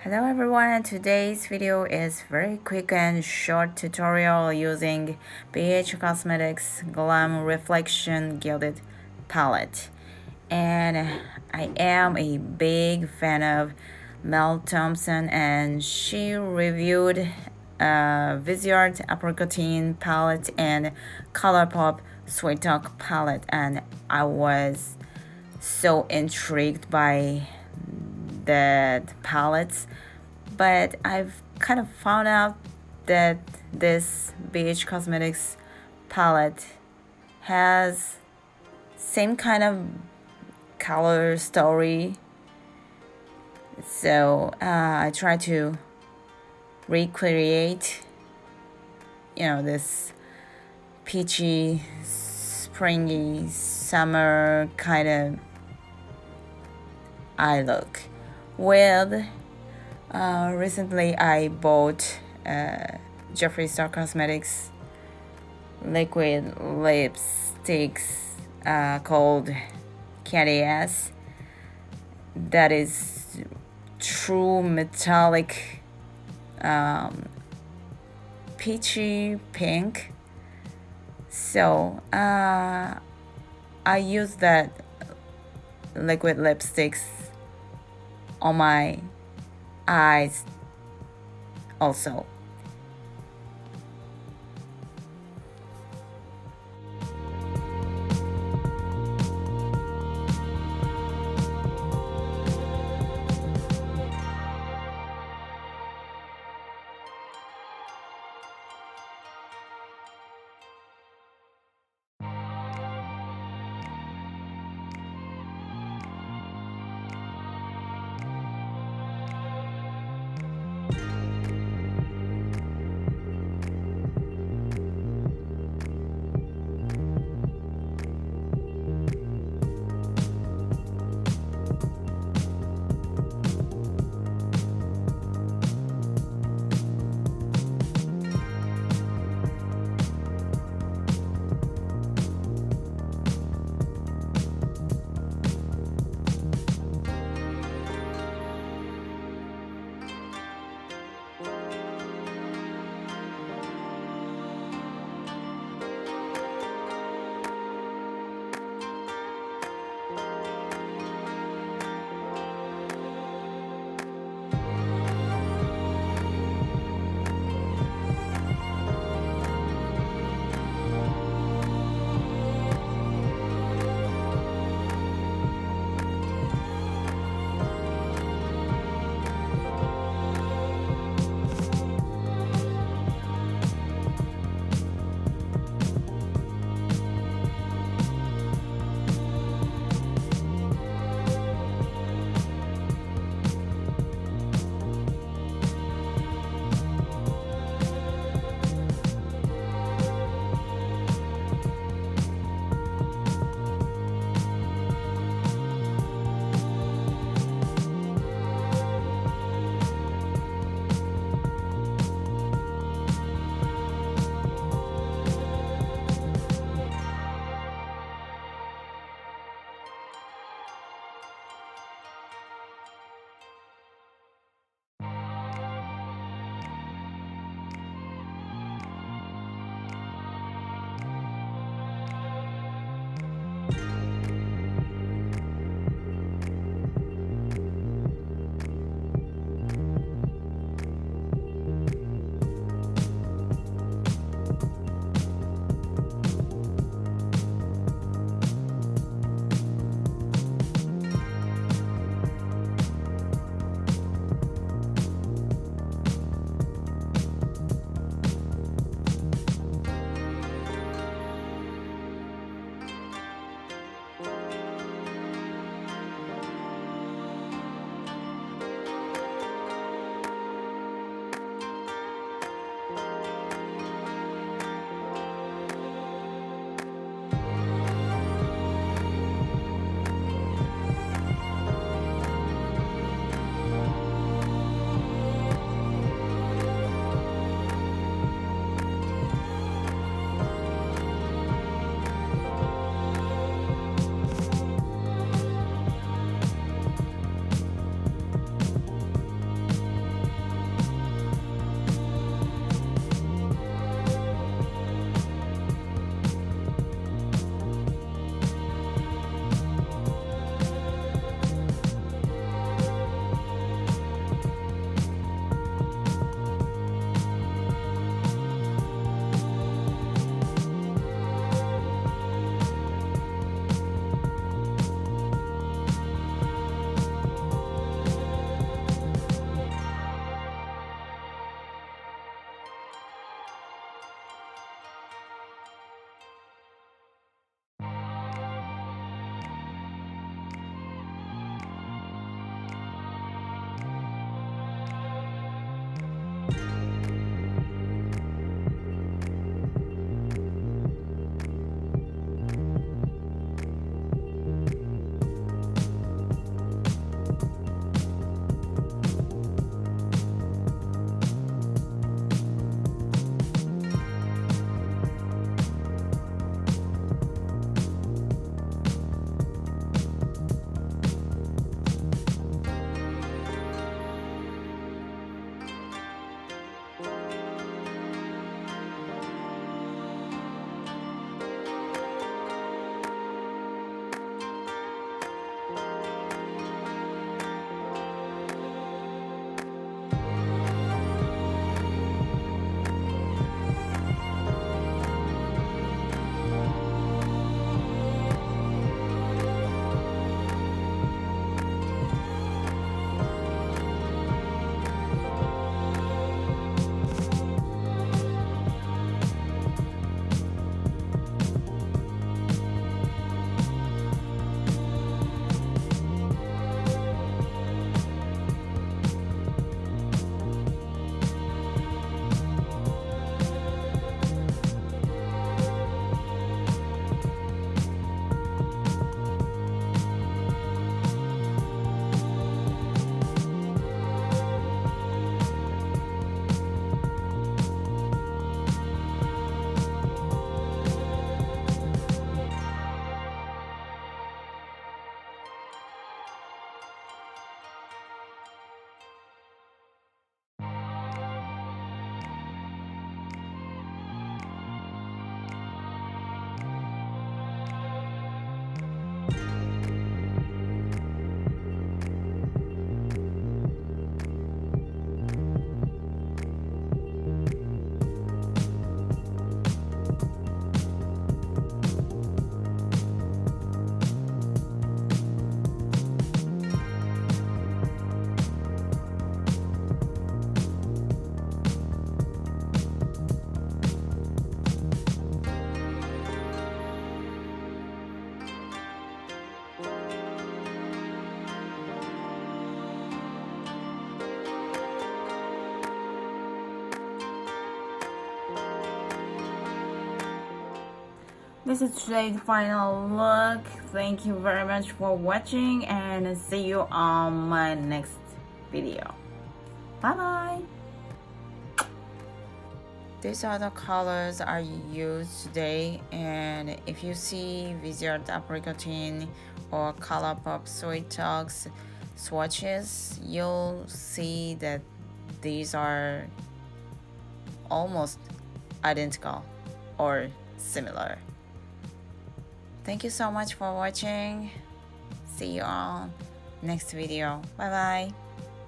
Hello everyone, today's video is very quick and short tutorial using BH Cosmetics Glam Reflection Gilded palette. And I am a big fan of Mel Thompson, and she reviewed Viseart Apricotine palette and Colourpop Sweet Talk palette, and I was so intrigued by the palettes, but I've kind of found out that this BH Cosmetics palette has same kind of color story. So I try to recreate, this peachy, springy, summer kind of eye look. With recently I bought Jeffree Star Cosmetics liquid lipsticks called candyass. That is true metallic peachy pink. So I use that liquid lipsticks on my eyes also. this is today's final look. Thank you very much for watching and see you on my next video. Bye bye. These are the colors I used today, and if you see Viseart Apricotine or Colourpop Sweet Talks swatches, you'll see that these are almost identical or similar. Thank you so much for watching. See you on next video. Bye bye.